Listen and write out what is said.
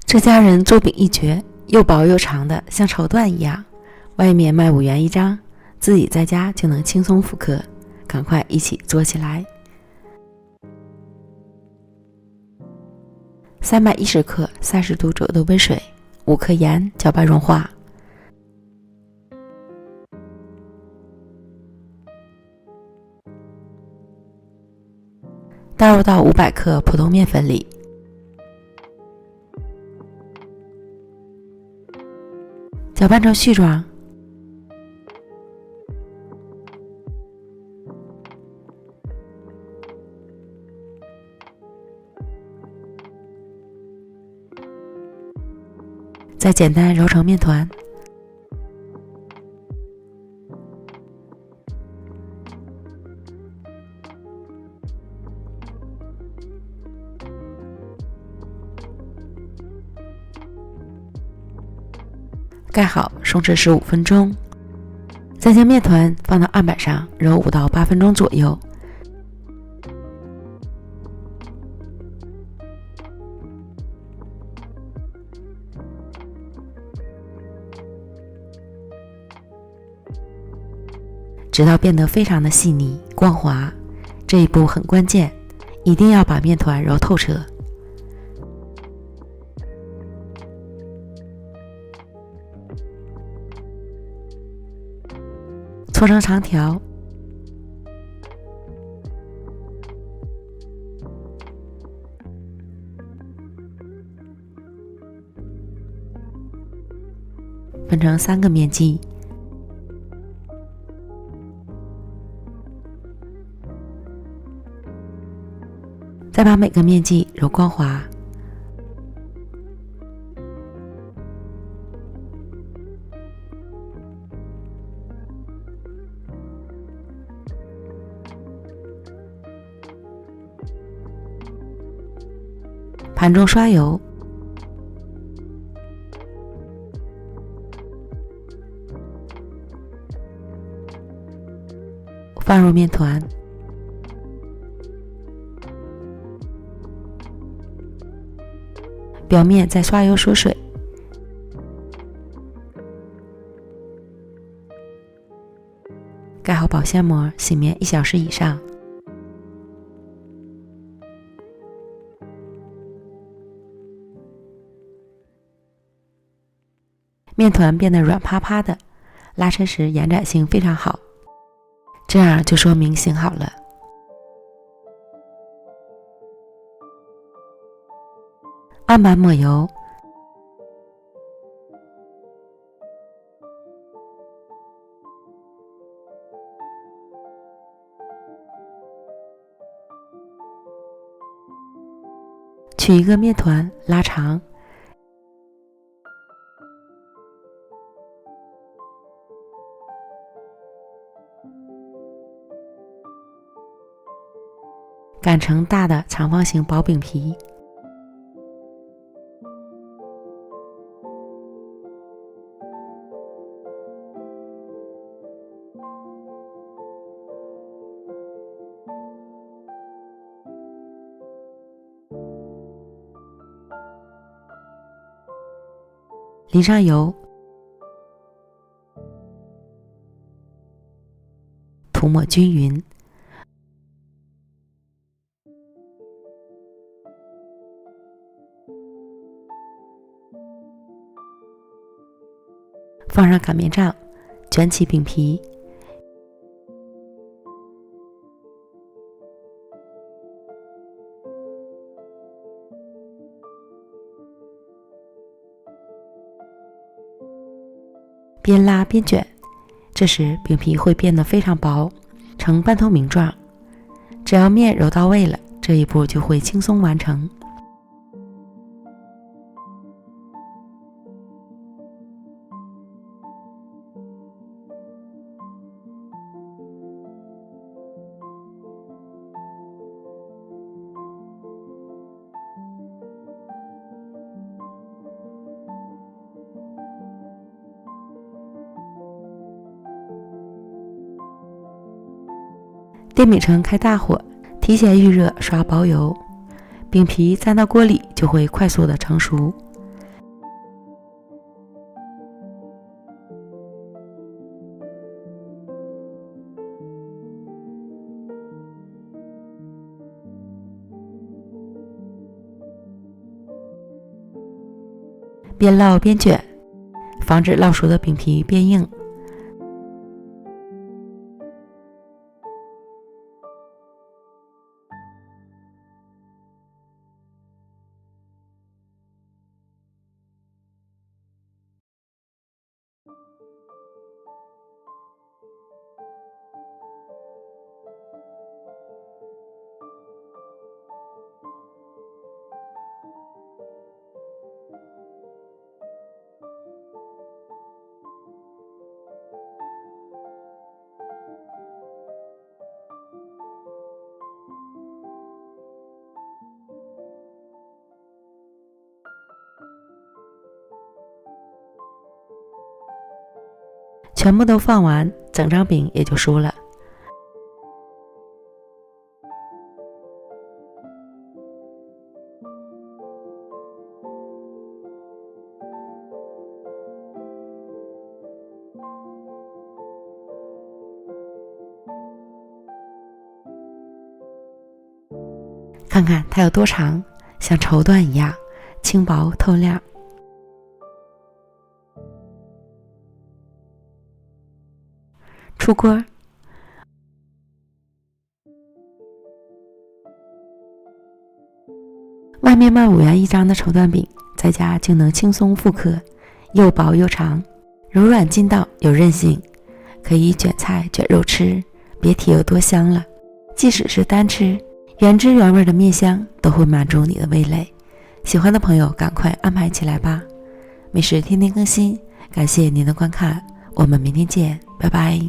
这家人做饼一绝，又薄又长的，像绸缎一样，外面卖5元一张，自己在家就能轻松复刻，赶快一起做起来。310克30度左右的温水，5克盐，搅拌融化。倒入到500克普通面粉里，搅拌成絮状。再简单揉成面团。盖好，松弛15分钟。再将面团放到案板上揉5到8分钟左右。直到变得非常的细腻光滑，这一步很关键，一定要把面团揉透彻。搓成长条，分成3个面剂。再把每个面剂揉光滑。盘中刷油，放入面团，表面再刷油锁水，盖好保鲜膜，醒面1小时以上。面团变得软趴趴的，拉伸时延展性非常好，这样就说明醒好了。案板抹油，取一个面团拉长，擀成大的长方形薄饼皮，淋上油，涂抹均匀，放上擀面杖，卷起饼皮，边拉边卷，这时饼皮会变得非常薄，呈半透明状。只要面揉到位了，这一步就会轻松完成。电饼铛开大火，提前预热，刷薄油，饼皮粘到锅里就会快速的成熟。边烙边卷，防止烙熟的饼皮变硬。全部都放完，整张饼也就熟了。看看它有多长，像绸缎一样轻薄透亮。出锅，外面卖5元一张的绸缎饼，在家就能轻松复刻，又薄又长，柔软筋道，有韧性，可以卷菜卷肉吃，别提有多香了。即使是单吃，原汁原味的面香都会满足你的味蕾。喜欢的朋友赶快安排起来吧。美食天天更新，感谢您的观看，我们明天见，拜拜。